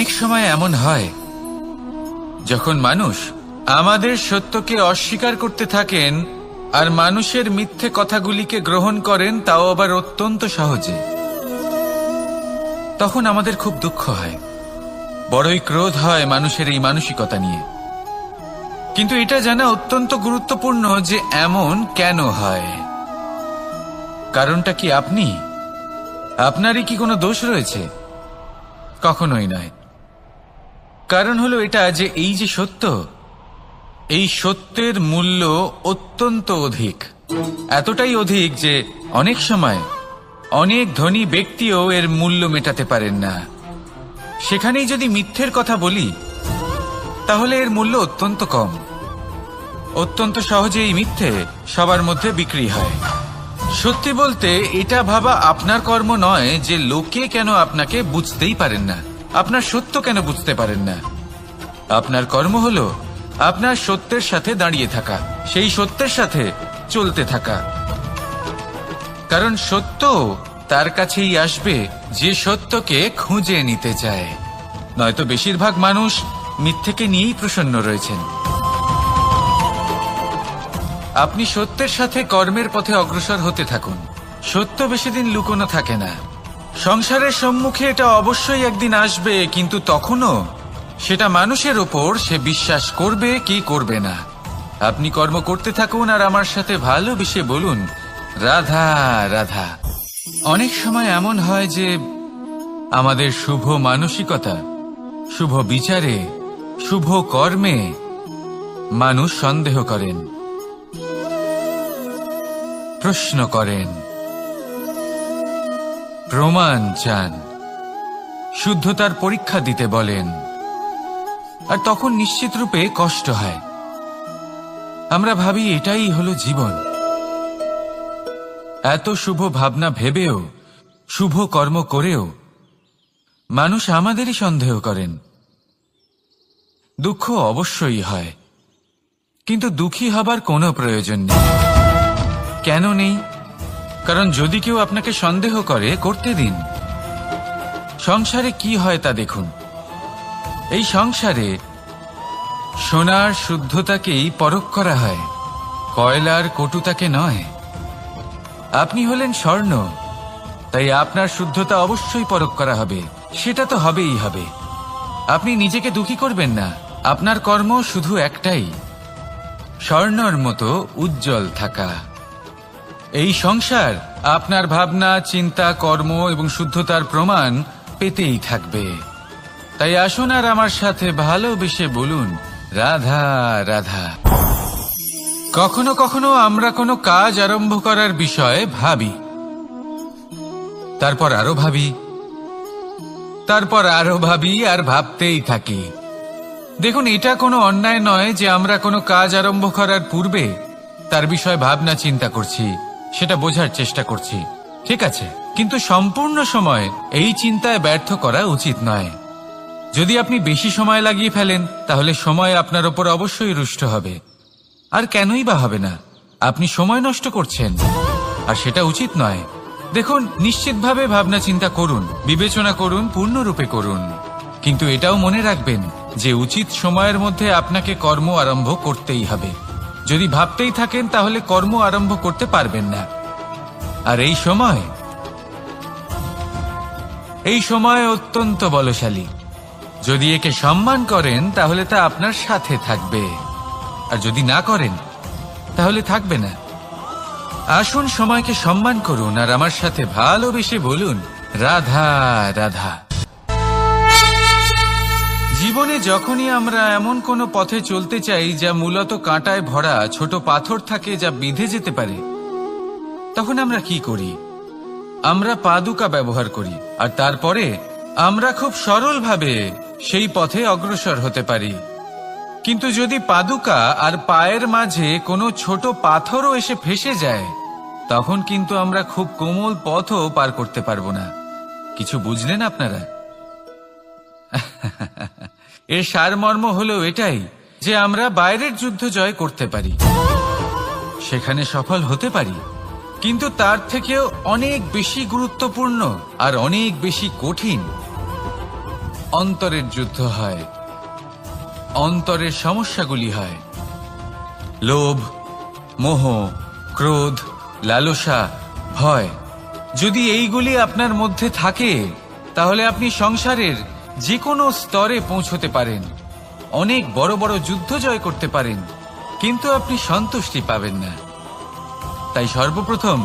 অনেক সময় এমন হয় যখন মানুষ আমাদের সত্যকে অস্বীকার করতে থাকেন আর মানুষের মিথ্যে কথাগুলিকে গ্রহণ করেন, তাও আবার অত্যন্ত সহজে। তখন আমাদের খুব দুঃখ হয়, বড়ই ক্রোধ হয় মানুষের এই মানসিকতা নিয়ে। কিন্তু এটা জানা অত্যন্ত গুরুত্বপূর্ণ যে এমন কেন হয়। কারণটা কি আপনি? আপনারই কি কোনো দোষ রয়েছে? কখনোই নয়। কারণ হলো এটা যে এই যে সত্য, এই সত্যের মূল্য অত্যন্ত অধিক, এতটাই অধিক যে অনেক সময় অনেক ধনী ব্যক্তিও এর মূল্য মেটাতে পারেন না। সেখানেই যদি মিথ্যের কথা বলি তাহলে এর মূল্য অত্যন্ত কম। অত্যন্ত সহজে এই মিথ্যে সবার মধ্যে বিক্রি হয়। সত্যি বলতে এটা ভাবা আপনার কর্ম নয় যে লোকে কেন আপনাকে বুঝতেই পারেন না, আপনার সত্য কেন বুঝতে পারেন না। আপনার কর্ম হলো আপনার সত্যের সাথে দাঁড়িয়ে থাকা, সেই সত্যের সাথে চলতে থাকা। কারণ সত্য তার কাছেই আসবে যে সত্যকে খুঁজে নিতে চায়। নয়তো বেশিরভাগ মানুষ মিথ্যেকে নিয়েই প্রসন্ন রয়েছেন। আপনি সত্যের সাথে কর্মের পথে অগ্রসর হতে থাকুন। সত্য বেশি দিন লুকোনো থাকে না। সংসারের সম্মুখে এটা অবশ্যই একদিন আসবে, কিন্তু তখনও সেটা মানুষের ওপর সে বিশ্বাস করবে কি করবে না। আপনি কর্ম করতে থাকুন আর আমার সাথে ভালোবেসে বলুন, রাধা রাধা। অনেক সময় এমন হয় যে আমাদের শুভ মানসিকতা, শুভ বিচারে, শুভ কর্মে মানুষ সন্দেহ করেন, প্রশ্ন করেন, প্রমাণ চান, শুদ্ধতার পরীক্ষা দিতে বলেন। আর তখন নিশ্চিত রূপে কষ্ট হয়। আমরা ভাবি এটাই হলো জীবন। এত শুভ ভাবনা ভেবেও, শুভ কর্ম করেও মানুষ আমাদেরই সন্দেহ করেন। দুঃখ অবশ্যই হয়, কিন্তু দুঃখী হবার কোনো প্রয়োজন নেই। কেন নেই? কারণ যদি কেউ আপনাকে সন্দেহ করে, করতে দিন। সংসারে কি হয় তা দেখুন। এই সংসারে সোনার শুদ্ধতাকেই পরখ করা হয়, কয়লার কটুতাকে নয়। আপনি হলেন স্বর্ণ, তাই আপনার শুদ্ধতা অবশ্যই পরখ করা হবে। সেটা তো হবেই হবে। আপনি নিজেকে দুঃখী করবেন না। আপনার কর্ম শুধু একটাই, স্বর্ণর মতো উজ্জ্বল থাকা। এই সংসার আপনার ভাবনা, চিন্তা, কর্ম এবং শুদ্ধতার প্রমাণ পেতেই থাকবে। তাই আসুন আর আমার সাথে ভালোবেসে বলুন, রাধা রাধা। কখনো কখনো আমরা কোনো কাজ আরম্ভ করার বিষয়ে ভাবি, তারপর আরো ভাবি, তারপর আরো ভাবি, আর ভাবতেই থাকি। দেখুন, এটা কোনো অন্যায় নয় যে আমরা কোনো কাজ আরম্ভ করার পূর্বে তার বিষয়ে ভাবনা চিন্তা করছি, সেটা বোঝার চেষ্টা করছি। ঠিক আছে, কিন্তু সম্পূর্ণ সময় এই চিন্তায় ব্যর্থ করা উচিত নয়। যদি আপনি বেশি সময় লাগিয়ে ফেলেন তাহলে সময় আপনার ওপর অবশ্যই রুষ্ট হবে। আর কেনই বা হবে না? আপনি সময় নষ্ট করছেন, আর সেটা উচিত নয়। দেখুন, নিশ্চিতভাবে ভাবনা চিন্তা করুন, বিবেচনা করুন, পূর্ণরূপে করুন, কিন্তু এটাও মনে রাখবেন যে উচিত সময়ের মধ্যে আপনাকে কর্ম আরম্ভ করতেই হবে। যদি ভাবতেই থাকেন তাহলে কর্ম আরম্ভ করতে পারবেন না। আর এই সময় অত্যন্ত বলশালী। যদি একে সম্মান করেন তাহলে তা আপনার সাথে থাকবে, আর যদি না করেন তাহলে থাকবে না। আসুন সময়কে সম্মান করুন আর আমার সাথে ভালোবেসে বলুন, রাধা রাধা। জীবনে যখনই আমরা এমন কোনো পথে চলতে চাই যা মূলত কাঁটায় ভরা ছোট পাথর থাকে, যা বিঁধে যেতে পারে, তখন আমরা কি করি? আমরা পাদুকা ব্যবহার করি, আর তারপরে আমরা খুব সরলভাবে সেই পথে অগ্রসর হতে পারি। কিন্তু যদি পাদুকা আর পায়ের মাঝে কোনো ছোট পাথরও এসে ফেসে যায়, তখন কিন্তু আমরা খুব কোমল পথও পার করতে পারবো না। কিছু বুঝলেন আপনারা? এর সারমর্ম হলো এটাই যে আমরা বাইরের যুদ্ধ জয় করতে পারি, সেখানে সফল হতে পারি, কিন্তু তার থেকেও অনেক বেশি গুরুত্বপূর্ণ আর অনেক বেশি কঠিন অন্তরের যুদ্ধ হয়, অন্তরের সমস্যাগুলি হয়। লোভ, মোহ, ক্রোধ, লালসা, ভয়, যদি এইগুলি আপনার মধ্যে থাকে তাহলে আপনি সংসারের যে কোনো স্তরে পৌঁছতে পারেন, অনেক বড় বড় যুদ্ধ জয় করতে পারেন, কিন্তু আপনি সন্তুষ্টি পাবেন না। তাই সর্বপ্রথম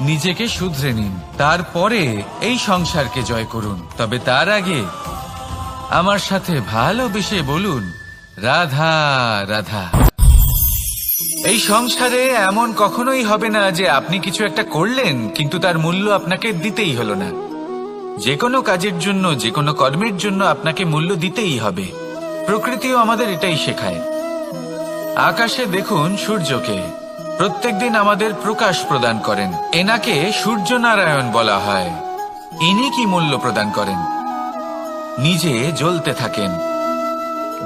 নিজেকে শুধরে নিন, তারপরে এই সংসারকে জয় করুন। তবে তার আগে আমার সাথে ভালোবেসে বলুন, রাধা রাধা। এই সংসারে এমন কখনোই হবে না যে আপনি কিছু একটা করলেন কিন্তু তার মূল্য আপনাকে দিতেই হলো না। যে কোনো কাজের জন্য, যে কোনো কর্মের জন্য আপনাকে মূল্য দিতেই হবে। প্রকৃতিও আমাদের এটাই শেখায়। আকাশে দেখুন সূর্যকে, প্রত্যেকদিন আমাদের প্রকাশ প্রদান করেন। এনাকে সূর্য নারায়ণ বলা হয়। ইনি কি মূল্য প্রদান করেন? নিজে জ্বলতে থাকেন।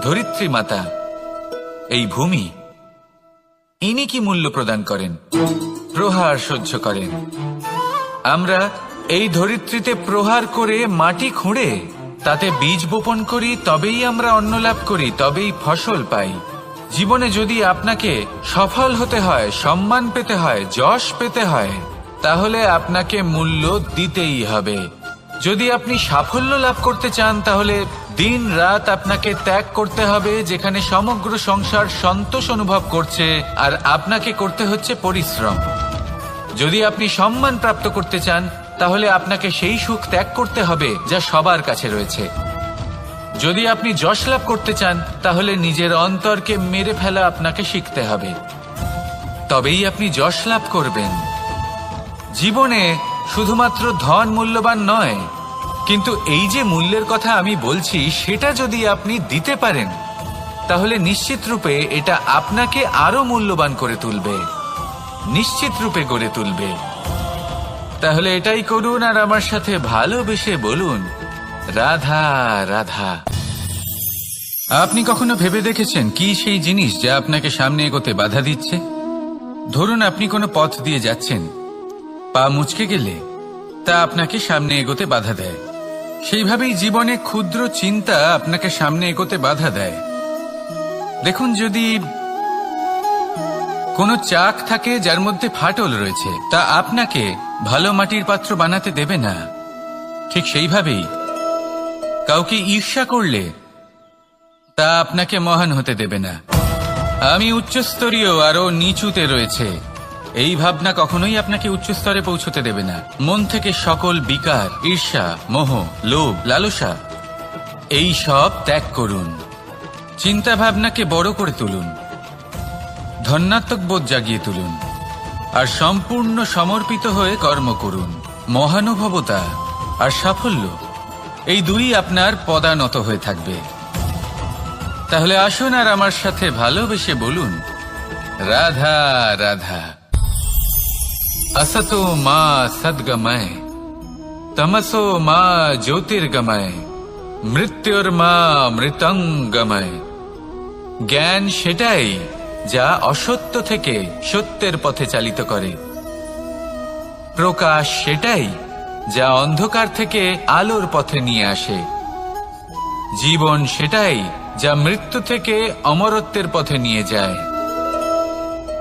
ধরিত্রী মাতা, এই ভূমি, ইনি কি মূল্য প্রদান করেন? প্রহার সহ্য করেন। আমরা এই ধরিত্রীতে প্রহার করে মাটি খুঁড়ে তাতে বীজ বপন করি, তবেই আমরা অন্ন লাভ করি, তবেই ফসল পাই। জীবনে যদি আপনাকে সফল হতে হয়, সম্মান পেতে হয়, যশ পেতে হয়, তাহলে আপনাকে মূল্য দিতেই হবে। যদি আপনি সাফল্য লাভ করতে চান তাহলে দিন রাত আপনাকে ত্যাগ করতে হবে, যেখানে সমগ্র সংসার সন্তোষ অনুভব করছে, আর আপনাকে করতে হচ্ছে পরিশ্রম। যদি আপনি সম্মান প্রাপ্ত করতে চান তাহলে আপনাকে সেই সুখ ত্যাগ করতে হবে যা সবার কাছে রয়েছে। যদি আপনি যশ লাভ করতে চান তাহলে নিজের অন্তরকে মেরে ফেলা আপনাকে শিখতে হবে, তবেই আপনি যশ লাভ করবেন। জীবনে শুধুমাত্র ধন মূল্যবান নয়, কিন্তু এই যে মূল্যের কথা আমি বলছি সেটা যদি আপনি দিতে পারেন তাহলে নিশ্চিত রূপে এটা আপনাকে আরো মূল্যবান করে তুলবে, নিশ্চিত রূপে গড়ে তুলবে। তাহলে এটাই করুন আর আমার সাথে ভালোবেসে বলুন, রাধা রাধা। আপনি কখনো ভেবে দেখেছেন কি সেই জিনিস যা আপনাকে সামনে এগোতে বাধা দিচ্ছে? ধরুন আপনি কোনো পথ দিয়ে যাচ্ছেন, পা মুচকে গেলে তা আপনাকে সামনে এগোতে বাধা দেয়। সেইভাবেই জীবনে ক্ষুদ্র চিন্তা আপনাকে সামনে এগোতে বাধা দেয়। দেখুন, যদি কোনো চাক থাকে যার মধ্যে ফাটল রয়েছে, তা আপনাকে ভালো মাটির পাত্র বানাতে দেবে না। ঠিক সেইভাবেই কাউকে ঈর্ষা করলে তা আপনাকে মহান হতে দেবে না। আমি উচ্চস্তরীয় আরো নিচুতে রয়েছে, এই ভাবনা কখনোই আপনাকে উচ্চ স্তরে পৌঁছতে দেবে না। মন থেকে সকল বিকার, ঈর্ষা, মোহ, লোভ, লালসা এই সব ত্যাগ করুন। চিন্তা ভাবনাকে বড় করে তুলুন, ধন্যাত্মক বোধ জাগিয়ে তুলুন, আর সম্পূর্ণ সমর্পিত হয়ে কর্ম করুন। মহানুভবতা আর সাফল্য এই দুই আপনার পদানত হয়ে থাকবে। তাহলে আসুন আর আমার সাথে ভালোবেসে বলুন, রাধা রাধা। असतो मा सद्गमय, तमसो मा ज्योतिर्गमय, মৃত্যুর্মা মৃতঙ্গময়। জ্ঞান সেটাই যা অসত্য থেকে সত্যের পথে চালিত করে। প্রকাশ সেটাই যা অন্ধকার থেকে আলোর পথে নিয়ে আসে। জীবন সেটাই যা মৃত্যু থেকে অমরত্বের পথে নিয়ে যায়।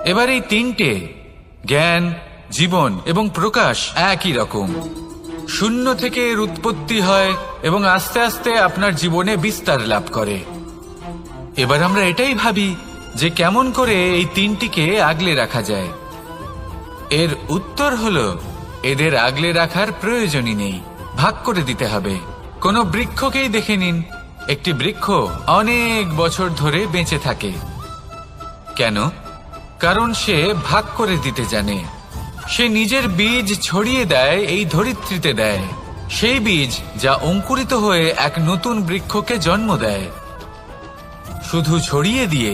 এবার এই তিনটে, জ্ঞান, জীবন এবং প্রকাশ, একই রকম। শূন্য থেকে এর উৎপত্তি হয় এবং আস্তে আস্তে আপনার জীবনে বিস্তার লাভ করে। এবার আমরা এটাই ভাবি যে কেমন করে এই তিনটিকে আগলে রাখা যায়। এর উত্তর হলো, এদের আগলে রাখার প্রয়োজনই নেই, ভাগ করে দিতে হবে। কোনো বৃক্ষকেই দেখে নিন, একটি বৃক্ষ অনেক বছর ধরে বেঁচে থাকে। কেন? কারণ সে ভাগ করে দিতে জানে। সে নিজের বীজ ছড়িয়ে দেয়, এই ধরিত্রীতে দেয়, সেই বীজ যা অঙ্কুরিত হয়ে এক নতুন বৃক্ষকে জন্ম দেয়। শুধু ছড়িয়ে দিয়ে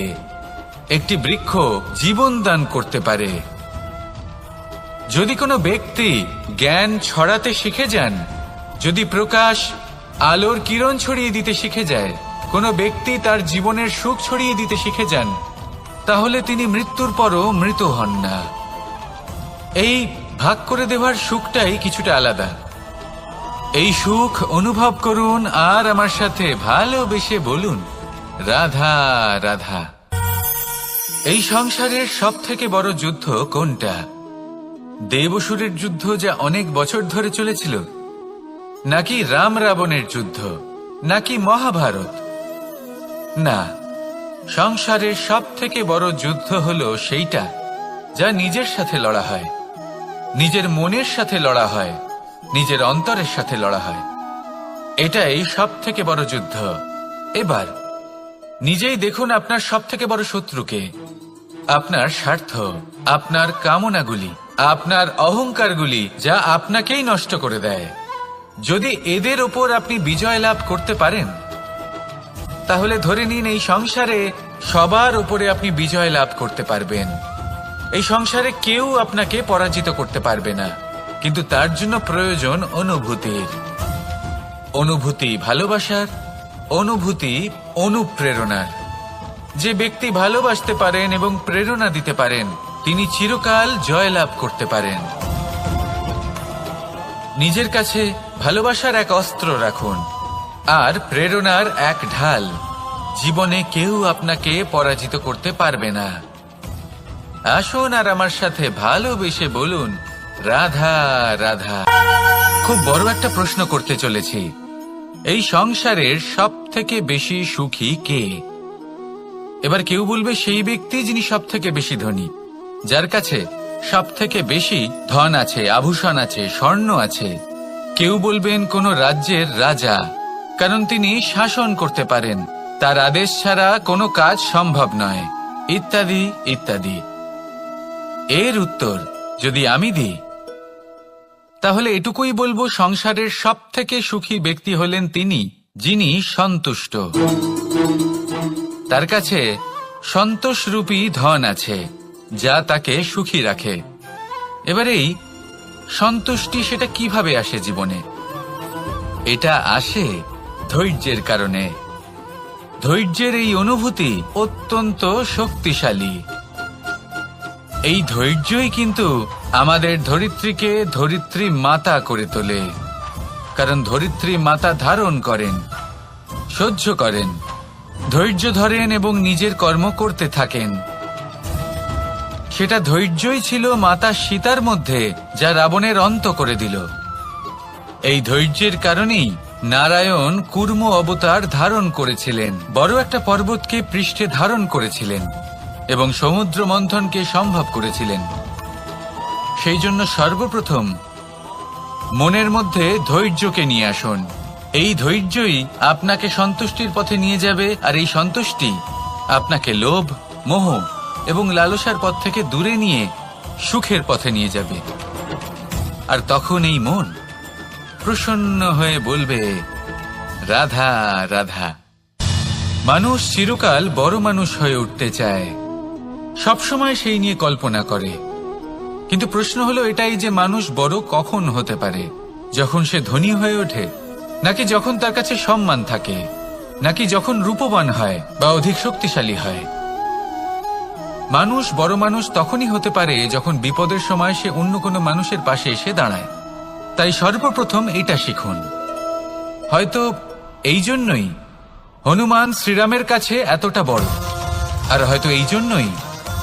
একটি বৃক্ষ জীবন দান করতে পারে। যদি কোনো ব্যক্তি জ্ঞান ছড়াতে শিখে যান, যদি প্রকাশ, আলোর কিরণ ছড়িয়ে দিতে শিখে যায়, কোনো ব্যক্তি তার জীবনের সুখ ছড়িয়ে দিতে শিখে যান, তাহলে তিনি মৃত্যুর পরও মৃত হন না। এই ভাগ করে দেওয়ার সুখটাই কিছুটা আলাদা। এই সুখ অনুভব করুন আর আমার সাথে ভালোবেসে বলুন, রাধা রাধা। এই সংসারের সব থেকে বড় যুদ্ধ কোনটা? দেব-অসুরের যুদ্ধ, যা অনেক বছর ধরে চলেছিল, নাকি রাম রাবণের যুদ্ধ, নাকি মহাভারত? না, সংসারের সব থেকে বড় যুদ্ধ হলো সেইটা যা নিজের সাথে লড়া হয়, নিজের মনের সাথে লড়া হয়, নিজের অন্তরের সাথে লড়া হয়। এটাই সব থেকে বড় যুদ্ধ। এবার নিজেই দেখুন আপনার সব থেকে বড় শত্রুকে। আপনার স্বার্থ, আপনার কামনাগুলি, আপনার অহংকারগুলি, যা আপনাকেই নষ্ট করে দেয়। যদি এদের ওপর আপনি বিজয় লাভ করতে পারেন, তাহলে ধরে নিন এই সংসারে সবার উপরে আপনি বিজয় লাভ করতে পারবেন। এই সংসারে কেউ আপনাকে পরাজিত করতে পারবে না। কিন্তু তার জন্য প্রয়োজন অনুভূতির। অনুভূতি ভালোবাসার, অনুভূতি অনুপ্রেরণার। যে ব্যক্তি ভালোবাসতে পারেন এবং প্রেরণা দিতে পারেন, তিনি চিরকাল জয় লাভ করতে পারেন। নিজের কাছে ভালোবাসার এক অস্ত্র রাখুন আর প্রেরণার এক ঢাল। জীবনে কেউ আপনাকে পরাজিত করতে পারবে না। আসুন আর আমার সাথে ভালোবেসে বলুন, রাধা রাধা। খুব বড় একটা প্রশ্ন করতে চলেছি। এই সংসারের সব থেকে বেশি সুখী কে? এবার কেউ বলবে সেই ব্যক্তি যিনি সব থেকে বেশি ধনী, যার কাছে সব থেকে বেশি ধন আছে, আভূষণ আছে, স্বর্ণ আছে। কেউ বলবেন কোন রাজ্যের রাজা, কারণ তিনি শাসন করতে পারেন, তার আদেশ ছাড়া কোনো কাজ সম্ভব নয়, ইত্যাদি ইত্যাদি। এর উত্তর যদি আমি দিই, তাহলে এটুকুই বলবো, সংসারের সব থেকে সুখী ব্যক্তি হলেন তিনি যিনি সন্তুষ্ট। তার কাছে সন্তোষরূপী ধন আছে, যা তাকে সুখী রাখে। এবার এই সন্তুষ্টি, সেটা কিভাবে আসে জীবনে? এটা আসে ধৈর্যের কারণে। ধৈর্যের এই অনুভূতি অত্যন্ত শক্তিশালী। এই ধৈর্যই কিন্তু আমাদের ধরিত্রীকে ধরিত্রী মাতা করে তোলে। কারণ ধরিত্রী মাতা ধারণ করেন, সহ্য করেন, ধৈর্য ধরেন এবং নিজের কর্ম করতে থাকেন। সেটা ধৈর্যই ছিল মাতা সীতার মধ্যে, যা রাবণের অন্ত করে দিল। এই ধৈর্যের কারণেই নারায়ণ কুর্ম অবতার ধারণ করেছিলেন, বড় একটা পর্বতকে পৃষ্ঠে ধারণ করেছিলেন এবং সমুদ্র মন্থনকে সম্ভব করেছিলেন। সেই জন্য সর্বপ্রথম মনের মধ্যে ধৈর্যকে নিয়ে আসুন। এই ধৈর্যই আপনাকে সন্তুষ্টির পথে নিয়ে যাবে, আর এই সন্তুষ্টি আপনাকে লোভ, মোহ এবং লালসার পথ থেকে দূরে নিয়ে সুখের পথে নিয়ে যাবে। আর তখন এই মন প্রসন্ন হয়ে বলবে, রাধা রাধা। মানুষ চিরকাল বড় মানুষ হয়ে উঠতে চায়, সবসময় সেই নিয়ে কল্পনা করে। কিন্তু প্রশ্ন হলো এটাই যে মানুষ বড় কখন হতে পারে? যখন সে ধনী হয়ে ওঠে, নাকি যখন তার কাছে সম্মান থাকে, নাকি যখন রূপবান হয় বা অধিক শক্তিশালী হয়? মানুষ বড় মানুষ তখনই হতে পারে যখন বিপদের সময় সে অন্য কোনো মানুষের পাশে এসে দাঁড়ায়। তাই সর্বপ্রথম এটা শিখুন। হয়তো এই জন্যই হনুমান শ্রীরামের কাছে এতটা বড়, আর হয়তো এই জন্যই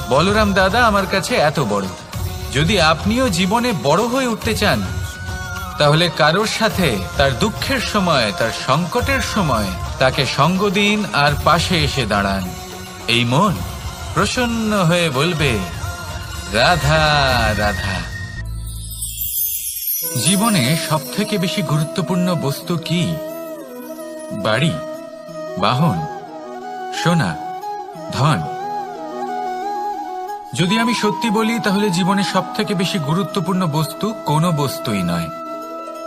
বলরাম দাদা আমার কাছে এত বড়। যদি আপনিও জীবনে বড় হয়ে উঠতে চান, তাহলে কারোর সাথে তার দুঃখের সময়, তার সংকটের সময় তাকে সঙ্গ দিন আর পাশে এসে দাঁড়ান। এই মন প্রসন্ন হয়ে বলবে, রাধা রাধা। জীবনে সব থেকে বেশি গুরুত্বপূর্ণ বস্তু কি? বাড়ি, বাহন, সোনা, ধন। যদি আমি সত্যি বলি, তাহলে জীবনে সব থেকে বেশি গুরুত্বপূর্ণ বস্তু কোনো বস্তুই নয়।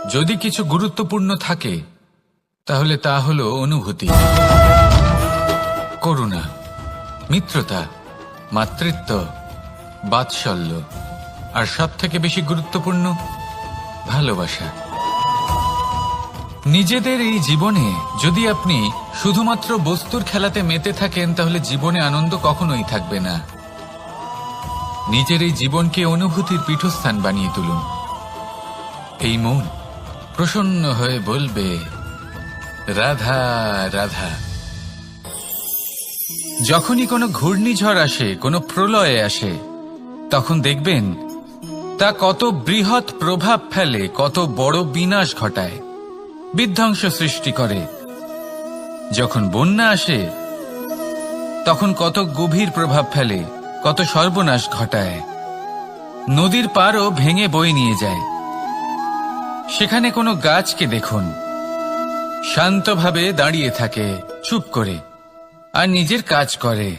যদি কিছু গুরুত্বপূর্ণ থাকে, তাহলে তা হলো অনুভূতি, করুণা, মিত্রতা, মাতৃত্ব, বাৎসল্য, আর সব থেকে বেশি গুরুত্বপূর্ণ ভালোবাসা। নিজেদের এই জীবনে যদি আপনি শুধুমাত্র বস্তুর খেলাতে মেতে থাকেন, তাহলে জীবনে আনন্দ কখনোই থাকবে না। নিজের এই জীবনকে অনুভূতির পীঠস্থান বানিয়ে তুলুন। এই মন প্রসন্ন হয়ে বলবে, রাধা রাধা। যখনই কোনো ঘূর্ণিঝড় আসে, কোনো প্রলয়ে আসে, তখন দেখবেন তা কত বৃহৎ প্রভাব ফেলে, কত বড় বিনাশ ঘটায়, বিধ্বংস সৃষ্টি করে। যখন বন্যা আসে তখন কত গভীর প্রভাব ফেলে, কত সর্বনাশ ঘটায়। নদীর পাড়ও ভেঙে বয়ে নিয়ে যায়। সেখানে কোনো গাছকে দেখুন, শান্তভাবে দাঁড়িয়ে থাকে, চুপ করে, আর নিজের কাজ করে,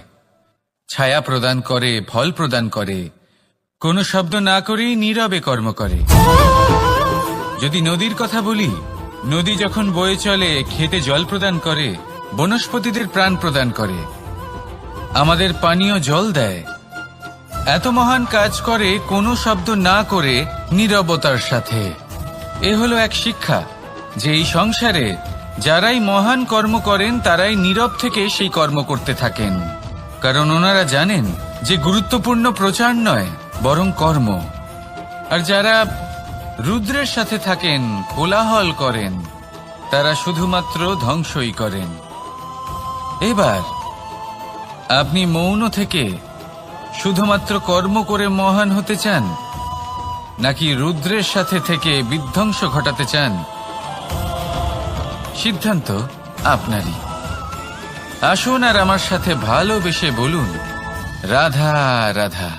ছায়া প্রদান করে, ফল প্রদান করে, কোনো শব্দ না করেই নীরবে কর্ম করে। যদি নদীর কথা বলি, নদী যখন বয়ে চলে, খেতে জল প্রদান করে, বনস্পতিদের প্রাণ প্রদান করে, আমাদের পানীয় জল দেয়। এত মহান কাজ করে কোনো শব্দ না করে, নীরবতার সাথে। এ হলো এক শিক্ষা যে এই সংসারে যারাই মহান কর্ম করেন তারাই নীরব থেকে সেই কর্ম করতে থাকেন, কারণ ওনারা জানেন যে গুরুত্বপূর্ণ প্রচার নয়, বরং কর্ম। আর যারা রুদ্রের সাথে থাকেন, কোলাহল করেন, তারা শুধুমাত্র ধ্বংসই করেন। এবার আপনি মৌন থেকে শুধুমাত্র কর্ম করে মহান হতে চান, নাকি রুদ্রের সাথে থেকে বিধ্বংস ঘটাতে চান? সিদ্ধান্ত আপনারই। আসুন আর আমার সাথে ভালোবেসে বলুন, রাধা রাধা।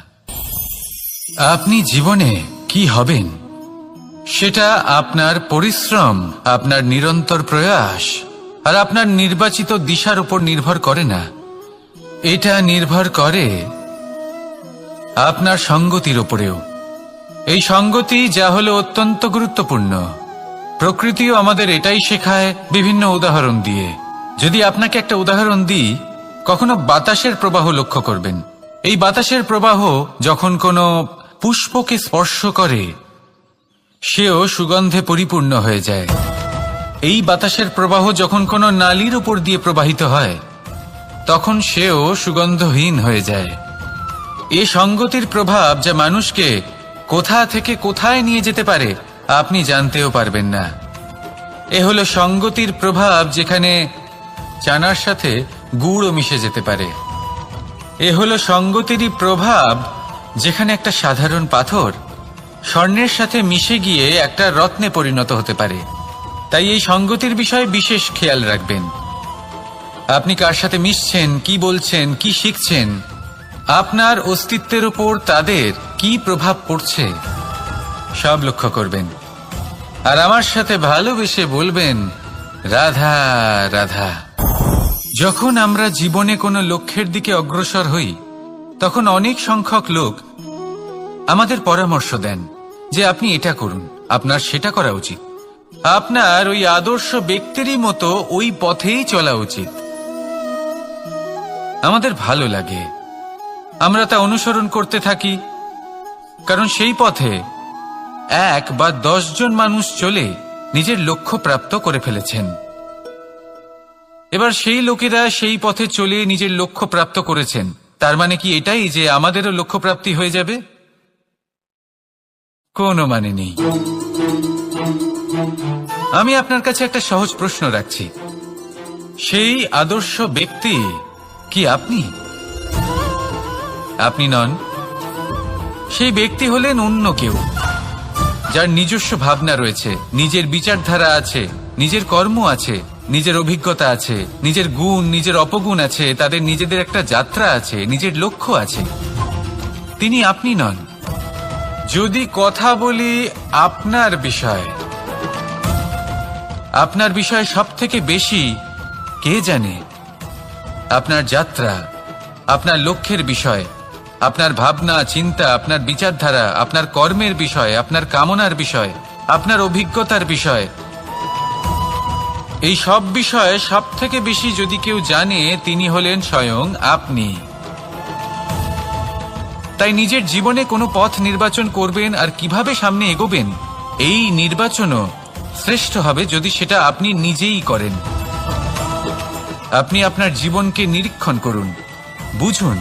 আপনি জীবনে কি হবেন সেটা আপনার পরিশ্রম, আপনার নিরন্তর প্রয়াস আর আপনার নির্বাচিত দিশার উপর নির্ভর করে না। এটা নির্ভর করে আপনার সঙ্গতির উপরেও। এই সঙ্গতি যা হলো অত্যন্ত গুরুত্বপূর্ণ। প্রকৃতিও আমাদের এটাই শেখায় বিভিন্ন উদাহরণ দিয়ে। যদি আপনাকে একটা উদাহরণ দিই, কখনো বাতাসের প্রবাহ লক্ষ্য করবেন। এই বাতাসের প্রবাহ যখন কোনো পুষ্পকে স্পর্শ করে, সেও সুগন্ধে পরিপূর্ণ হয়ে যায়। এই বাতাসের প্রবাহ যখন কোনো নালীর উপর দিয়ে প্রবাহিত হয়, তখন সেও সুগন্ধহীন হয়ে যায়। এই সঙ্গতির প্রভাব যা মানুষকে কোথা থেকে কোথায় নিয়ে যেতে পারে আপনি জানতেও পারবেন না। এ হলো সঙ্গতির প্রভাব, যেখানে চানার সাথে গুড়ও মিশে যেতে পারে। এ হলো সঙ্গতিরই প্রভাব, যেখানে একটা সাধারণ পাথর স্বর্ণের সাথে মিশে গিয়ে একটা রত্নে পরিণত হতে পারে। তাই এই সঙ্গতির বিষয়ে বিশেষ খেয়াল রাখবেন। আপনি কার সাথে মিশছেন, কি বলছেন, কি শিখছেন, আপনার অস্তিত্বের উপর তাদের কি প্রভাব পড়ছে, সব লক্ষ্য করবেন। আর আমার সাথে ভালোবেসে বলবেন, রাধা রাধা। যখন আমরা জীবনে কোনো লক্ষ্যের দিকে অগ্রসর হই, তখন অনেক সংখ্যক লোক আমাদের পরামর্শ দেন যে আপনি এটা করুন, আপনার সেটা করা উচিত, আপনার ওই আদর্শ ব্যক্তিরই মতো ওই পথেই চলা উচিত। আমাদের ভালো লাগে, আমরা তা অনুসরণ করতে থাকি, কারণ সেই পথে 1 বা 10 জন মানুষ চলে নিজের লক্ষ্য প্রাপ্ত করে ফেলেছেন। এবার সেই লোকেরা সেই পথে চলে নিজের লক্ষ্য প্রাপ্ত করেছেন, তার মানে কি এটাই যে আমাদেরও লক্ষ্য প্রাপ্তি হয়ে যাবে? কোনো মানে নেই। আমি আপনার কাছে একটা সহজ প্রশ্ন রাখছি, সেই আদর্শ ব্যক্তি কি আপনি? আপনি নন। সেই ব্যক্তি হলেন অন্য কেউ, যার নিজস্ব ভাবনা রয়েছে, নিজের বিচারধারা আছে, নিজের কর্ম আছে, নিজের অভিজ্ঞতা আছে, নিজের গুণ, নিজের অপগুণ আছে, তাদের নিজেদের একটা যাত্রা আছে, নিজের লক্ষ্য আছে। তিনি আপনি নন। যদি কথা বলি আপনার বিষয়ে, আপনার বিষয়ে সব থেকে বেশি কে জানে? আপনার যাত্রা, আপনার লক্ষ্যের বিষয়, আপনার ভাবনা চিন্তা, আপনার বিচারধারা, আপনার কর্মের বিষয়, আপনার কামনার বিষয়, আপনার অভিজ্ঞতার বিষয়, এই সব বিষয়ে সব থেকে বেশি যদি কেউ জানে, তিনি হলেন স্বয়ং আপনি। তাই নিজের জীবনে কোনো পথ নির্বাচন করবেন আর কিভাবে সামনে এগোবেন, এই নির্বাচনও শ্রেষ্ঠ হবে যদি সেটা আপনি নিজেই করেন। আপনি আপনার জীবনকে নিরীক্ষণ করুন, বুঝুন,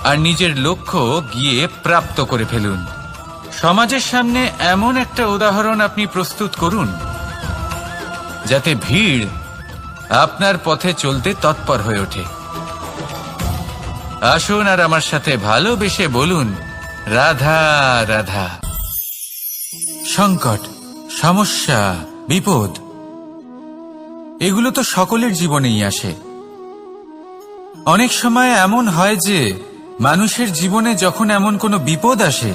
আর নিজের লক্ষ্য গিয়ে প্রাপ্ত করে ফেলুন। সমাজের সামনে এমন একটা উদাহরণ আপনি প্রস্তুত করুন যাতে ভিড় আপনার পথে চলতে তৎপর হয়ে ওঠে। আসুন আর আমার সাথে ভালোবেসে বলুন, রাধা রাধা। সংকট, সমস্যা, বিপদ এগুলো তো সকলের জীবনেই আসে। অনেক সময় এমন হয় যে মানুষের জীবনে যখন এমন কোনো বিপদ আসে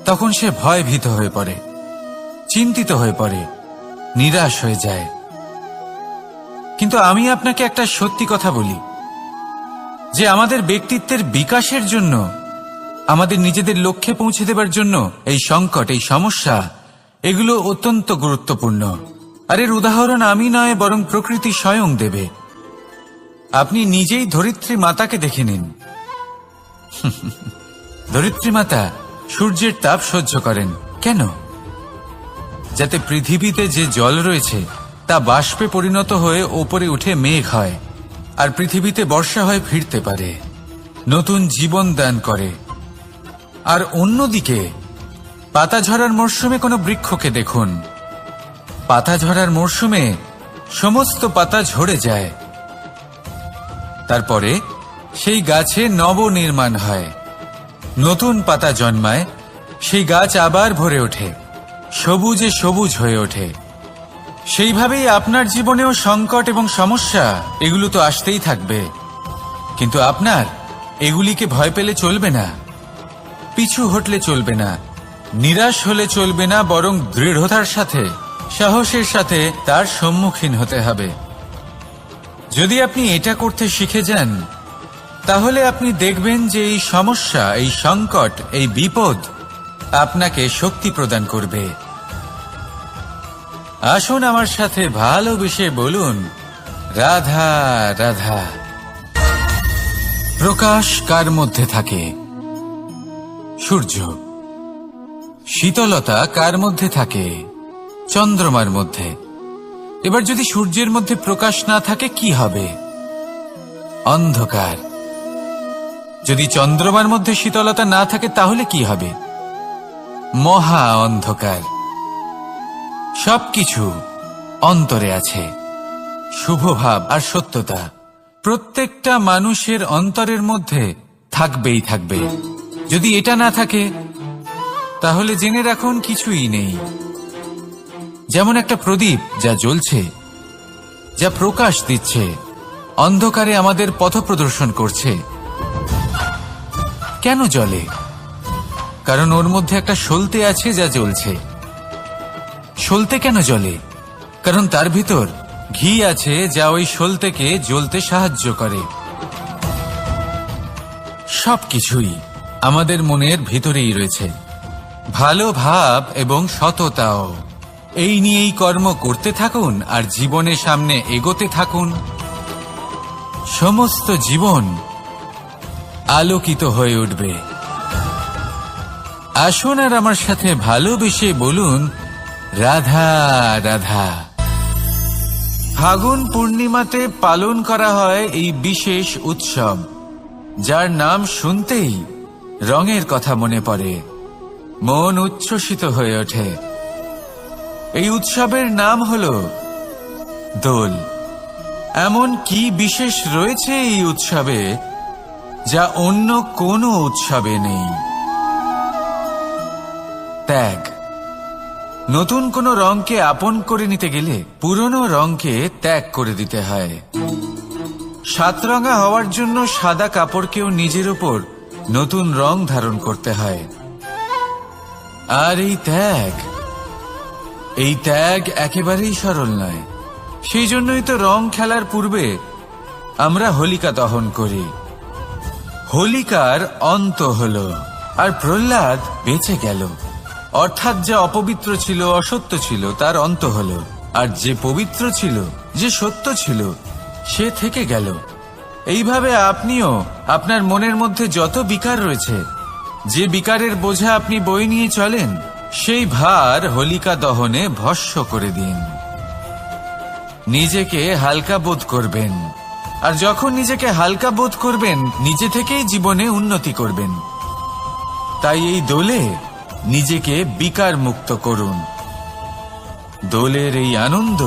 তখন সে ভয়ভীত হয়ে পড়ে, চিন্তিত হয়ে পড়ে, নিরাশ হয়ে যায়। কিন্তু আমি আপনাকে একটা সত্যি কথা বলি যে আমাদের ব্যক্তিত্বের বিকাশের জন্য, আমাদের নিজেদের লক্ষ্যে পৌঁছে দেবার জন্য এই সংকট, এই সমস্যা এগুলো অত্যন্ত গুরুত্বপূর্ণ। আর এর উদাহরণ আমি নয়, বরং প্রকৃতি স্বয়ং দেবে। আপনি নিজেই ধরিত্রী মাতাকে দেখে নিন। ধরিত্রী মাতা সূর্যের তাপ সহ্য করেন কেন? যাতে পৃথিবীতে যে জল রয়েছে তা বাষ্পে পরিণত হয়ে ওপরে উঠে মেঘ হয়, আর পৃথিবীতে বর্ষা হয়ে ফিরতে পারে, নতুন জীবন দান করে। আর অন্যদিকে পাতা ঝরার মরশুমে কোনো বৃক্ষকে দেখুন, পাতা ঝরার মরশুমে সমস্ত পাতা ঝরে যায়, তারপরে সেই গাছে নবনির্মাণ হয়, নতুন পাতা জন্মায়, সেই গাছ আবার ভরে ওঠে, সবুজে সবুজ হয়ে ওঠে। সেইভাবেই আপনার জীবনেও সংকট এবং সমস্যা এগুলো তো আসতেই থাকবে, কিন্তু আপনার এগুলিকে ভয় পেলে চলবে না, পিছু হটলে চলবে না, নিরাশ হলে চলবে না, বরং দৃঢ়তার সাথে, সাহসের সাথে তার সম্মুখীন হতে হবে। যদি আপনি এটা করতে শিখে যান তাহলে আপনি দেখবেন যে এই সমস্যা, এই সংকট, এই বিপদ আপনাকে শক্তি প্রদান করবে। আসুন আমার সাথে ভালোবেসে বলুন, রাধা রাধা। প্রকাশ কার মধ্যে থাকে? সূর্য। শীতলতা কার মধ্যে থাকে? চন্দ্রমার মধ্যে। এবার যদি সূর্যের মধ্যে প্রকাশ না থাকে কি হবে? অন্ধকার। যদি চন্দ্রমার মধ্যে শীতলতা না থাকে তাহলে কি হবে? মহা অন্ধকার। সবকিছু অন্তরে আছে, শুভভাব আর সত্যতা প্রত্যেকটা মানুষের অন্তরের মধ্যে থাকবেই থাকবে। যদি এটা না থাকে তাহলে জেনে রাখুন কিছুই নেই। যেমন একটা প্রদীপ যা জ্বলছে, যা প্রকাশ দিচ্ছে, অন্ধকারে আমাদের পথ প্রদর্শন করছে। কেন জ্বলে? কারণ ওর মধ্যে একটা সলতে আছে যা জ্বলছে। সলতে কেন জ্বলে? কারণ তার ভিতর ঘি আছে যা ওই সলতেকে জ্বলতে সাহায্য করে। সবকিছুই আমাদের মনের ভিতরেই রয়েছে, ভালো ভাব এবং সততাও। এই নিয়েই কর্ম করতে থাকুন আর জীবনের সামনে এগোতে থাকুন। সমস্ত জীবন আলোকিত হয়ে উঠবে। আসুন আর আমার সাথে ভালোবেসে বলুন, রাধা রাধা। ফাগুন পূর্ণিমাতে পালন করা হয় এই বিশেষ উৎসব, যার নাম শুনতেই রঙের কথা মনে পড়ে, মন উচ্ছ্বসিত হয়ে ওঠে। এই উৎসবের নাম হল দোল। এমন কি বিশেষ রয়েছে এই উৎসবে যা অন্য কোনো উৎসবে নেই? ত্যাগ। নতুন কোনো রঙকে আপন করে নিতে গেলে পুরনো রঙকে ত্যাগ করে দিতে হয়। সাতরঙা হওয়ার জন্য সাদা কাপড়কেও নিজের উপর নতুন রং ধারণ করতে হয়। আর এই ত্যাগ একেবারেই সরল নয়। সেই জন্যই তো রং খেলার পূর্বে আমরা হোলিকা দহন করি। হোলিকার অন্ত হল, আর প্রহ্লাদ বেঁচে গেল। অর্থাৎ যা অপবিত্র ছিল, অসত্য ছিল, তার অন্ত হল, আর যে পবিত্র ছিল, যে সত্য ছিল, সে থেকে গেল। এইভাবে আপনিও আপনার মনের মধ্যে যত বিকার রয়েছে, যে বিকারের বোঝা আপনি বয়ে নিয়ে চলেন, সেই ভার হোলিকা দহনে ভস্ম করে দিন। নিজেকে হালকা বোধ করবেন, আর যখন নিজেকে হালকা বোধ করবেন, নিজে থেকেই জীবনে উন্নতি করবেন। তাই এই দোলে নিজেকে বিকার মুক্ত করুন। দোলের এই আনন্দ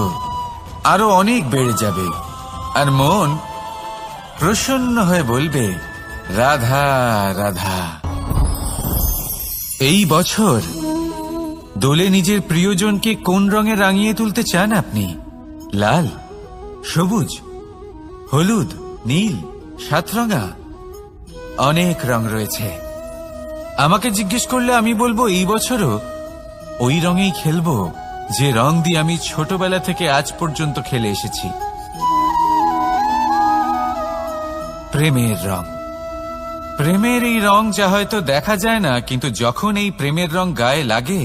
আরো অনেক বেড়ে যাবে, আর মন প্রসন্ন হয়ে বলবে, রাধা রাধা। এই বছর দোলে নিজের প্রিয়জনকে কোন রঙে রাঙিয়ে তুলতে চান আপনি? লাল, সবুজ, হলুদ, নীল, সাতরঙা, অনেক রং রয়েছে। আমাকে জিজ্ঞেস করলে আমি বলবো এই বছরও ওই রঙেই খেলবো যে রং দিয়ে আমি ছোটবেলা থেকে আজ পর্যন্ত খেলে এসেছি, প্রেমের রং। প্রেমের এই রং যা হয়তো দেখা যায় না, কিন্তু যখন এই প্রেমের রং গায়ে লাগে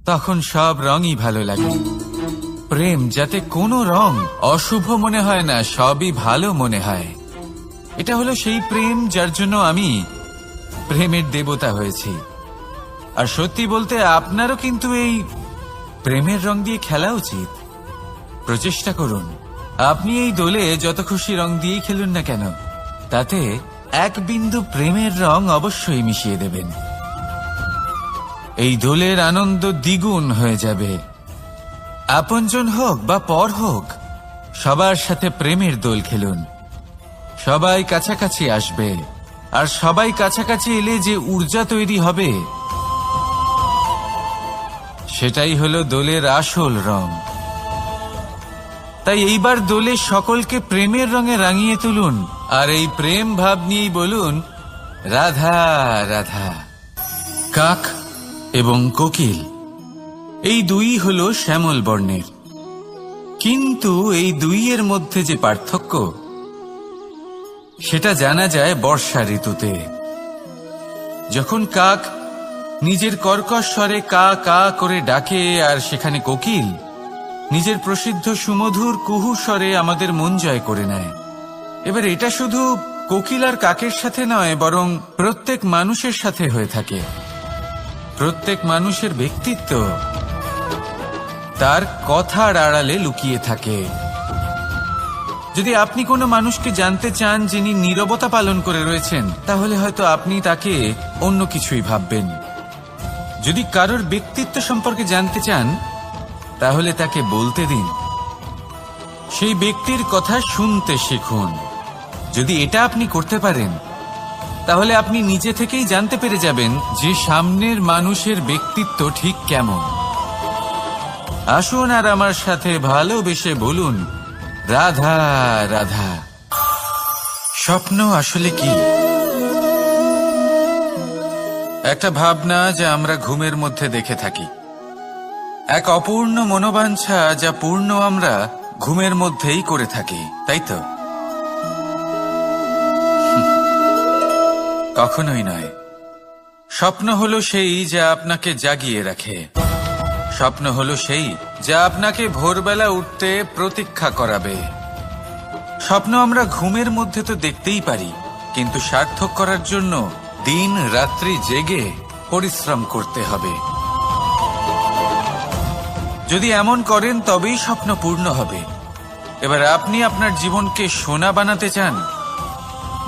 তখন সব রঙই ভালো লাগে। প্রেম যাতে কোনো রং অশুভ মনে হয় না, সবই ভালো মনে হয়। এটা হলো সেই প্রেম যার জন্য আমি প্রেমের দেবতা হয়েছি। আর সত্যি বলতে আপনারও কিন্তু এই প্রেমের রং দিয়ে খেলা উচিত। প্রচেষ্টা করুন, আপনি এই দোলে যত খুশি রং দিয়েই খেলুন না কেন, তাতে এক বিন্দু প্রেমের রং অবশ্যই মিশিয়ে দেবেন। এই দোলের আনন্দ দ্বিগুণ হয়ে যাবে। আপনজন হোক বা পর হোক, সবার সাথে প্রেমের দোল খেলুন। সবাই কাছাকাছি আসবে, আর সবাই কাছাকাছি এলে যে ঊর্জা তৈরি হবে সেটাই হলো দোলের আসল রং। তাই এইবার দোলে সকলকে প্রেমের রঙে রাঙিয়ে তুলুন, আর এই প্রেম ভাব নিয়েই বলুন, রাধা রাধা। কাক এবং কোকিল এই দুই হলো শ্যামল বর্ণের, কিন্তু এই দুইয়ের মধ্যে যে পার্থক্য সেটা জানা যায় বর্ষা ঋতুতে। যখন কাক নিজের কর্কশ স্বরে কা কা করে ডাকে, আর সেখানে কোকিল নিজের প্রসিদ্ধ সুমধুর কুহু স্বরে আমাদের মন জয় করে নেয়। এবার এটা শুধু কোকিল আর কাকের সাথে নয়, বরং প্রত্যেক মানুষের সাথে হয়ে থাকে। প্রত্যেক মানুষের ব্যক্তিত্ব তার কথার আড়ালে লুকিয়ে থাকে। যদি আপনি কোনো মানুষকে জানতে চান যিনি নীরবতা পালন করে রয়েছেন, তাহলে হয়তো আপনি তাকে অন্য কিছুই ভাববেন। যদি কারোর ব্যক্তিত্ব সম্পর্কে জানতে চান, তাহলে তাকে বলতে দিন। সেই ব্যক্তির কথা শুনতে শিখুন। যদি এটা আপনি করতে পারেন, তাহলে আপনি নিজে থেকেই জানতে পেরে যাবেন যে সামনের মানুষের ব্যক্তিত্ব ঠিক কেমন। আসুন আর আমার সাথে ভালোবেসে বলুন, রাধা রাধা। স্বপ্ন আসলে কি? একটা ভাবনা যা আমরা ঘুমের মধ্যে দেখে থাকি, এক অপূর্ণ মনোবাঞ্ছা যা পূর্ণ আমরা ঘুমের মধ্যেই করে থাকি, তাই তো? কখনোই নয়। স্বপ্ন হলো সেই যা আপনাকে জাগিয়ে রাখে। স্বপ্ন হলো সেই যা আপনাকে ভোরবেলা উঠতে প্রতীক্ষা করাবে। স্বপ্ন আমরা ঘুমের মধ্যে তো দেখতেই পারি, কিন্তু সার্থক করার জন্য দিন রাত্রি জেগে পরিশ্রম করতে হবে। যদি এমন করেন তবেই স্বপ্ন পূর্ণ হবে। এবার আপনি আপনার জীবনকে সোনা বানাতে চান,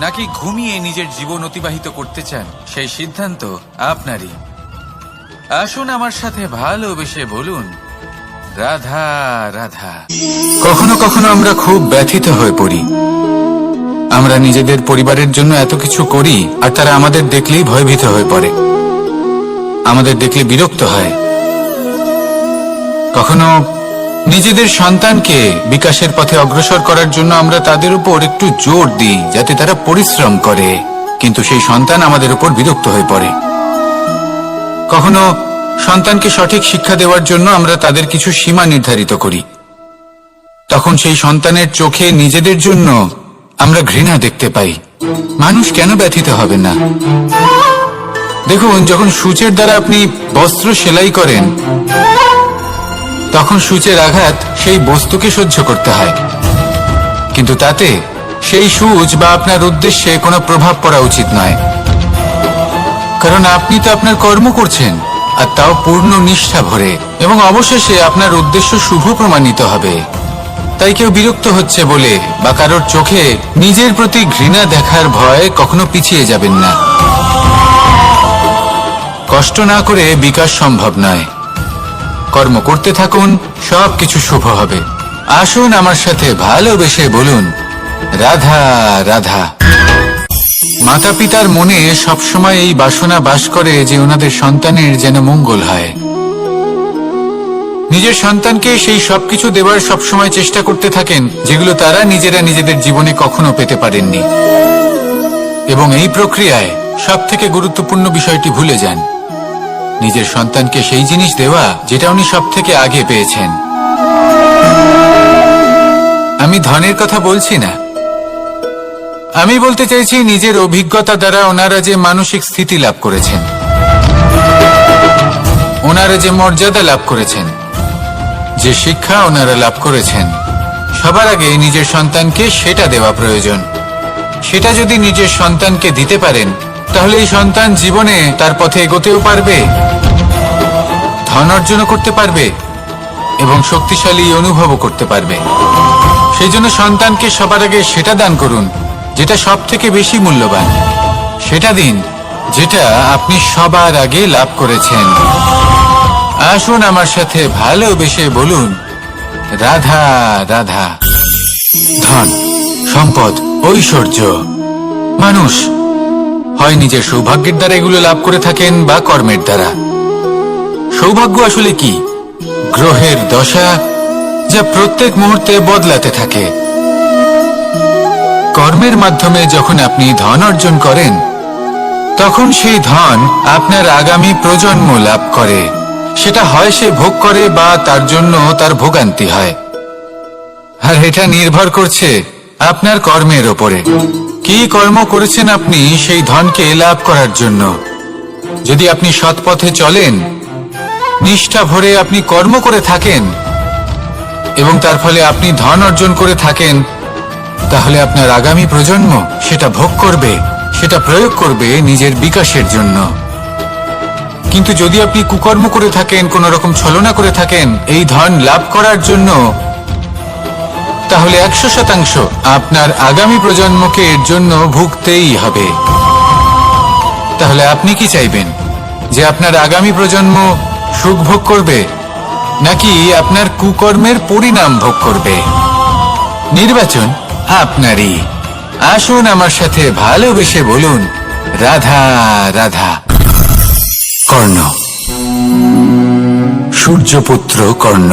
নাকি ঘুমিয়ে নিজের জীবন অতিবাহিত করতে চান, সেই সিদ্ধান্ত আপনারই। আসুন আমার সাথে ভালোবেসে বলুন, রাধা রাধা। কখনো কখনো আমরা খুব ব্যথিত হয়ে পড়ি। আমরা নিজেদের পরিবারের জন্য এত কিছু করি, আর তারা আমাদের দেখলেই ভয়ভীত হয়ে পড়ে, আমাদের দেখলে বিরক্ত হয়। কখনো নিজেদের সন্তানকে বিকাশের পথে অগ্রসর করার জন্য আমরা তাদের উপর একটু জোর দিই যাতে তারা পরিশ্রম করে, কিন্তু সেই সন্তান আমাদের উপর বিরক্ত হয়ে পড়ে। কখনো সন্তানকে সঠিক শিক্ষা দেওয়ার জন্য আমরা তাদের কিছু সীমা নির্ধারিত করি, তখন সেই সন্তানের চোখে নিজেদের জন্য আমরা ঘৃণা দেখতে পাই। মানুষ কেন ব্যথিত হবে না? দেখুন, যখন সূচের দ্বারা আপনি বস্ত্র সেলাই করেন, তখন সূচের আঘাত সেই বস্তুকে সহ্য করতে হয়, কিন্তু তাতে সেই সূচ বা আপনার উদ্দেশ্যে কোনো প্রভাব পড়া উচিত নয়, কারণ আপনি তো আপনার কর্ম করছেন, আর তাও পূর্ণ নিষ্ঠা ভরে, এবং অবশেষে আপনার উদ্দেশ্য শুভ প্রমাণিত হবে। তাই কেউ বিরক্ত হচ্ছে বলে বা কারোর চোখে নিজের প্রতি ঘৃণা দেখার ভয় কখনো পিছিয়ে যাবেন না। কষ্ট না করে বিকাশ সম্ভব নয়। কর্ম করতে থাকুন, সবকিছু শুভ হবে। আসুন আমার সাথে ভালোবেসে বলুন, রাধা রাধা। মাতা পিতার মনে সবসময় এই বাসনা বাস করে যে ওনাদের সন্তানের যেন মঙ্গল হয়। নিজের সন্তানকে সেই সবকিছু দেওয়ার সবসময় চেষ্টা করতে থাকেন যেগুলো তারা নিজেরা নিজেদের জীবনে কখনো পেতে পারেননি, এবং এই প্রক্রিয়ায় সবথেকে গুরুত্বপূর্ণ বিষয়টি ভুলে যান, নিজের সন্তানকে সেই জিনিস দেওয়া যেটা উনি সবথেকে আগে পেয়েছেন। আমি ধনের কথা বলছি না, আমি বলতে চাইছি নিজের অভিজ্ঞতা দ্বারা ওনারা যে মানসিক স্থিতি লাভ করেছেন, ওনারা যে মর্যাদা লাভ করেছেন, যে শিক্ষা ওনারা লাভ করেছেন, সবার আগে নিজের সন্তানকে সেটা দেওয়া প্রয়োজন। সেটা যদি নিজের সন্তানকে দিতে পারেন, তাহলে এই সন্তান জীবনে তার পথে এগোতেও পারবে, ধন অর্জন করতে পারবে এবং শক্তিশালী অনুভবও করতে পারবে। সেই জন্য সন্তানকে সবার আগে সেটা দান করুন যেটা সব থেকে বেশি মূল্যবান। সেটা দিন যেটা আপনি সবার আগে লাভ করেছেন। আসুন আমার সাথে ভালোবেসে বলুন, রাধা রাধা। ধন, সম্পদ, ঐশ্বর্য, মানুষ হয় নিজের সৌভাগ্যের দ্বারা এগুলো লাভ করে থাকেন বা কর্মের দ্বারা। সৌভাগ্য আসলে কি? গ্রহের দশা যা প্রত্যেক মুহূর্তে বদলাতে থাকে। কর্মের মাধ্যমে যখন আপনি ধন অর্জন করেন, তখন সেই ধন আপনার আগামী প্রজন্ম লাভ করে। সেটা হয় সে ভোগ করে বা তার জন্য তার ভোগান্তি হয়। আর এটা নির্ভর করছে আপনার কর্মের ওপরে। কি কর্ম করেছেন আপনি সেই ধনকে লাভ করার জন্য? যদি আপনি সৎ পথে চলেন, নিষ্ঠা ভরে আপনি কর্ম করে থাকেন এবং তার ফলে আপনি ধন অর্জন করে থাকেন, তাহলে আপনার আগামী প্রজন্ম সেটা ভোগ করবে, সেটা প্রয়োগ করবে নিজের বিকাশের জন্য। কিন্তু যদি আপনি কুকর্ম করে থাকেন, কোন রকম ছলনা করে থাকেন এই ধন লাভ করার জন্য, তাহলে 100% আপনার আগামী প্রজন্মকে এর জন্য ভুগতেই হবে। তাহলে আপনি কি চাইবেন? যে আপনার আগামী প্রজন্ম সুখ ভোগ করবে, নাকি আপনার কুকর্মের পরিণাম ভোগ করবে? নির্বাচন আপনারই। আসুন আমার সাথে ভালোবেসে বলুন, রাধা রাধা। কর্ণ, সূর্যপুত্র কর্ণ,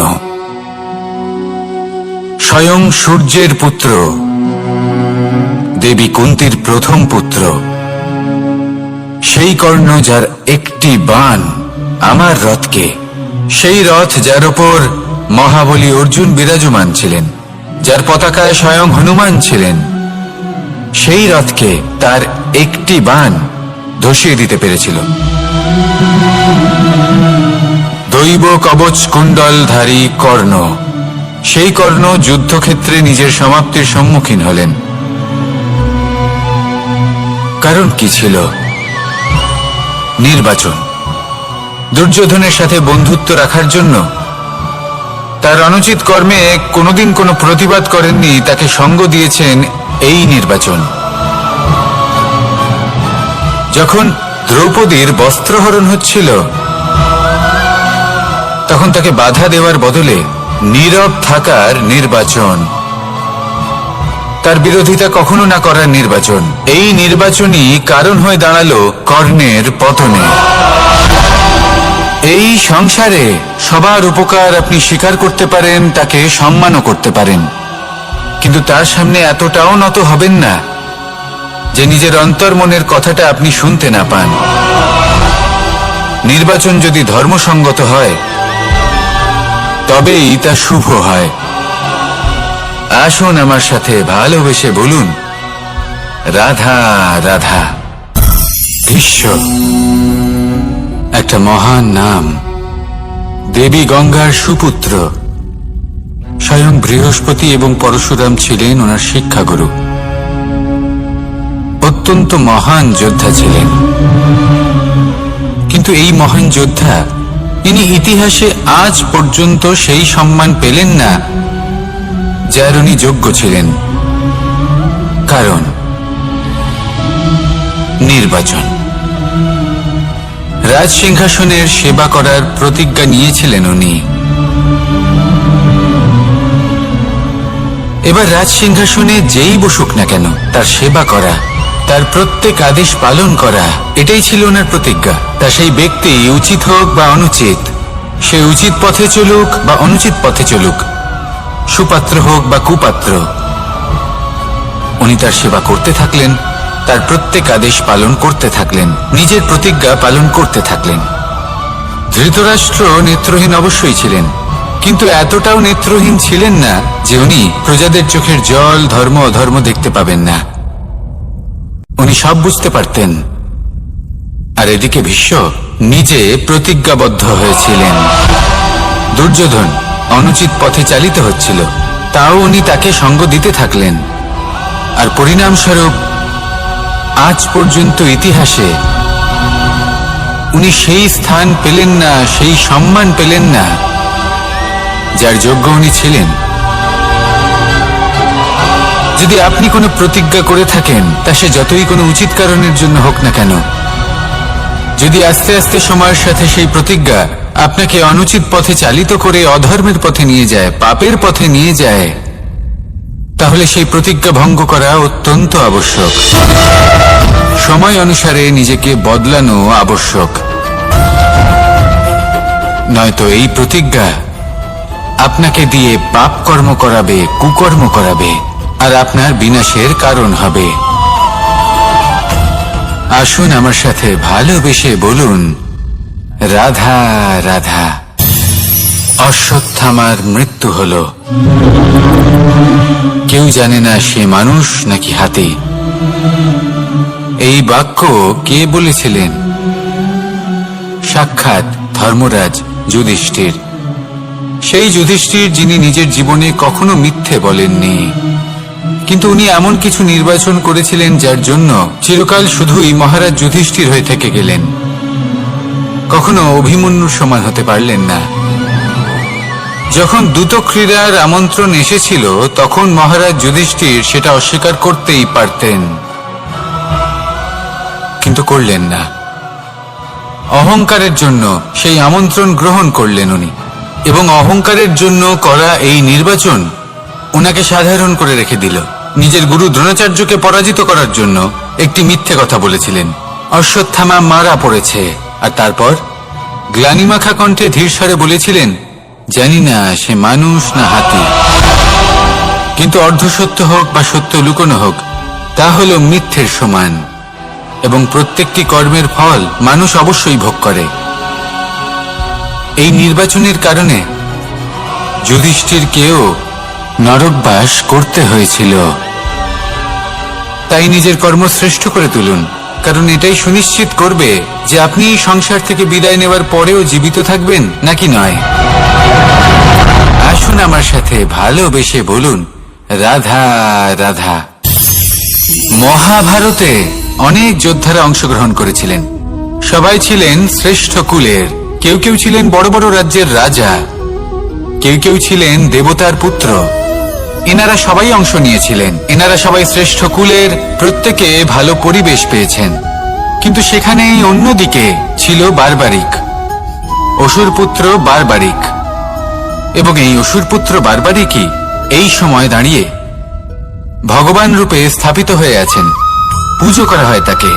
স্বয়ং সূর্যের পুত্র, দেবী কুন্তীর প্রথম পুত্র। সেই কর্ণ যার একটি বাণ আমার রথকে, সেই রথ যার উপর মহাবলী অর্জুন বিরাজমান ছিলেন, যার পতাকায় স্বয়ং হনুমান ছিলেন, সেই রথকে তার একটি বাণ ধসিয়ে দিতে পেরেছিল। দৈব কবচ কুণ্ডলধারী কর্ণ, সেই কর্ণ যুদ্ধক্ষেত্রে নিজের সমাপ্তির সম্মুখীন হলেন। কারণ কি ছিল? নির্বাচন। দুর্যোধনের সাথে বন্ধুত্ব রাখার জন্য তার অনুচিত কর্মে কোনোদিন কোনো প্রতিবাদ করেননি, তাকে সঙ্গ দিয়েছেন এই নির্বাচন। যখন দ্রৌপদীর বস্ত্রহরণ হচ্ছিল, তখন তাকে বাধা দেওয়ার বদলে নীরব থাকার নির্বাচন, তার বিরোধিতা কখনো না করার নির্বাচন। এই নির্বাচনই কারণ হয়ে দাঁড়ালো কর্ণের পতনে। এই সংসারে সবার উপকার আপনি স্বীকার করতে পারেন, তাকে সম্মানও করতে পারেন, কিন্তু তার সামনে এতটাও নত হবেন না যে নিজের অন্তর্মনের কথাটা আপনি শুনতে না পান। নির্বাচন যদি ধর্মসঙ্গত হয়, তবেই তা শুভ হয়। আসুন আমার সাথে ভালোবেসে বলুন, রাধা রাধা। ভীষ্ম, একটা মহান নাম, দেবী গঙ্গার সুপুত্র। স্বয়ং বৃহস্পতি এবং পরশুরাম ছিলেন ওনার শিক্ষাগুরু। অত্যন্ত মহান যোদ্ধা ছিলেন, কিন্তু এই মহান যোদ্ধা ইনি ইতিহাসে আজ পর্যন্ত সেই সম্মান পেলেন না যার উনি যোগ্য ছিলেন। কারণ নির্বাচন। রাজ সিংহাসনের সেবা করার প্রতিজ্ঞা নিয়েছিলেন উনি। এবার রাজ সিংহাসনে যেই বসুক না কেন তার সেবা করা, তার প্রত্যেক আদেশ পালন করা, এটাই ছিল ওনার প্রতিজ্ঞা। তা সেই ব্যক্তি উচিত হোক বা অনুচিত, সে উচিত পথে চলুক বা অনুচিত পথে চলুক, সুপাত্র হোক বা কুপাত্র, উনি তার সেবা করতে থাকলেন, তার প্রত্যেক আদেশ পালন করতে থাকলেন, নিজের প্রতিজ্ঞা পালন করতে থাকলেন। ধৃতরাষ্ট্র নেত্রহীন অবশ্যই ছিলেন, কিন্তু এতটাও নেত্রহীন ছিলেন না যে উনি প্রজাদের চোখের জল, ধর্ম অধর্ম দেখতে পাবেন না। উনি সব বুঝতে পারতেন। আর এদিকে ভীষ্ম নিজে প্রতিজ্ঞাবদ্ধ হয়েছিলেন। দুর্যোধন অনুচিত পথে চালিত হচ্ছিল, তাও উনি তাকে সঙ্গ দিতে থাকলেন। আর পরিণামস্বরূপ আজ পর্যন্ত ইতিহাসে উনি সেই স্থান পেলেন না, সেই সম্মান পেলেন না যার যোগ্য উনি ছিলেন। যদি আপনি কোনো প্রতিজ্ঞা করে থাকেন, তা সে যতই কোনো উচিত কারণের জন্য হোক না কেন, যদি আস্তে আস্তে সময়ের সাথে সেই প্রতিজ্ঞা আপনাকে অনুচিত পথে চালিত করে অধর্মের পথে নিয়ে যায়, পাপের পথে নিয়ে যায়, তাহলে সেই প্রতিজ্ঞা ভঙ্গ করা অত্যন্ত আবশ্যক। সময় অনুসারে নিজেকে বদলানো আবশ্যক, নয়তো এই প্রতিজ্ঞা আপনাকে দিয়ে পাপ কর্ম করাবে, কুকর্ম করাবে, আর আপনার বিনাশের কারণ হবে। আসুন আমার সাথে ভালোবেসে বলুন, রাধা রাধা। অশ্বত্থামার মৃত্যু হলো। কেউ জানে না সে মানুষ নাকি হাতি। এই বাক্য কে বলেছিলেন? সাক্ষাৎ ধর্মরাজ যুধিষ্ঠির। সেই যুধিষ্ঠির যিনি নিজের জীবনে কখনো মিথ্যে বলেননি, কিন্তু উনি এমন কিছু নির্বাচন করেছিলেন যার জন্য চিরকাল শুধুই মহারাজ যুধিষ্ঠির হয়ে থেকে গেলেন, কখনো অভিমন্যুর সমান হতে পারলেন না। যখন দ্রুত ক্রীড়ার আমন্ত্রণ এসেছিল তখন মহারাজ যুধিষ্ঠির সেটা অস্বীকার করতেই পারতেন, কিন্তু করলেন না। অহংকারের জন্য সেই আমন্ত্রণ গ্রহণ করলেন উনি, এবং অহংকারের জন্য করা এই নির্বাচন ওনাকে সাধারণ করে রেখে দিল। নিজের গুরু দ্রোণাচার্যকে পরাজিত করার জন্য একটি মিথ্যে কথা বলেছিলেন। অশ্বত্থামা মারা পড়েছে, আর তারপর গ্লানিমাখা কণ্ঠে ধীরস্বরে বলেছিলেন, জানি না সে মানুষ না হাতি, কিন্তু অর্ধসত্য হোক বা সত্য লুকোনো হোক, তা হল মিথ্যের সমান, এবং প্রত্যেকটি কর্মের ফল মানুষ অবশ্যই ভোগ করে। এই নির্বাচনের কারণে যুধিষ্ঠিরকেও নরকবাস করতে হয়েছিল। তাই নিজের কর্ম শ্রেষ্ঠ করে তুলুন, কারণ এটাই সুনিশ্চিত করবে যে আপনি এই সংসার থেকে বিদায় নেওয়ার পরেও জীবিত থাকবেন নাকি নয়। আসুন আমার সাথে ভালোবেসে বলুন, রাধা রাধা। মহাভারতে অনেক যোদ্ধারা অংশগ্রহণ করেছিলেন। সবাই ছিলেন শ্রেষ্ঠ কুলের। কেউ কেউ ছিলেন বড় বড় রাজ্যের রাজা, কেউ কেউ ছিলেন দেবতার পুত্র। এনারা সবাই অংশ নিয়েছিলেন। এনারা সবাই শ্রেষ্ঠ কুলের, প্রত্যেকে ভালো পরিবেশ পেয়েছেন। কিন্তু সেখানেই অন্যদিকে ছিল বারবারিক, অসুরপুত্র বারবারিক। এবং এই অসুরপুত্র বারবারিকই এই সময় দাঁড়িয়ে ভগবান রূপে স্থাপিত হয়ে আছেন, পুজো করা হয় তাকে।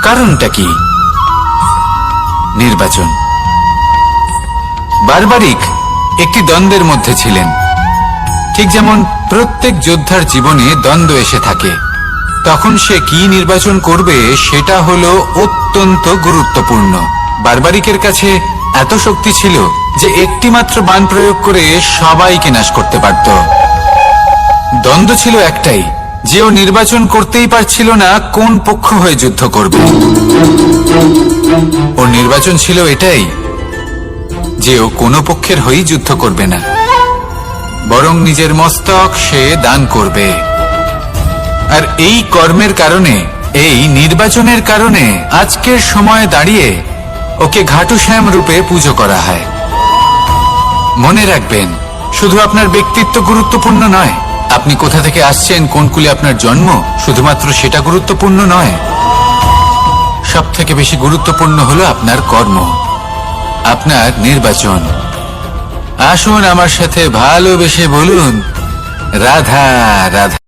কারণটা কি? নির্বাচন। বারবারিক একটি দ্বন্দ্বের মধ্যে ছিলেন, ঠিক যেমন প্রত্যেক যোদ্ধার জীবনে দ্বন্দ্ব এসে থাকে। তখন সে কি নির্বাচন করবে সেটা হলো অত্যন্ত গুরুত্বপূর্ণ। বারবারিকের কাছে এত শক্তি ছিল যে একটি মাত্র বাণ প্রয়োগ করে সবাইকে নাশ করতে পারত। দ্বন্দ্ব ছিল একটাই, যে ও নির্বাচন করতেই পারছিল না কোন পক্ষ হয়ে যুদ্ধ করবে। ওর নির্বাচন ছিল এটাই যে ও কোনো পক্ষের হয়েই যুদ্ধ করবে না, বরং নিজের মস্তক সে দান করবে। আর এই কর্মের কারণে, এই নির্বাচনের কারণে আজকের সময়ে দাঁড়িয়ে ওকে ঘাটুশ্যাম রূপে পুজো করা হয়। মনে রাখবেন, শুধু আপনার ব্যক্তিত্ব গুরুত্বপূর্ণ নয়, আপনি কোথা থেকে আসছেন, কোন কুলে আপনার জন্ম, শুধুমাত্র সেটা গুরুত্বপূর্ণ নয়। সব থেকে বেশি গুরুত্বপূর্ণ হলো আপনার কর্ম, আপনার নির্বাচন। আসুন আমার সাথে ভালোবেসে বলুন, রাধা রাধা।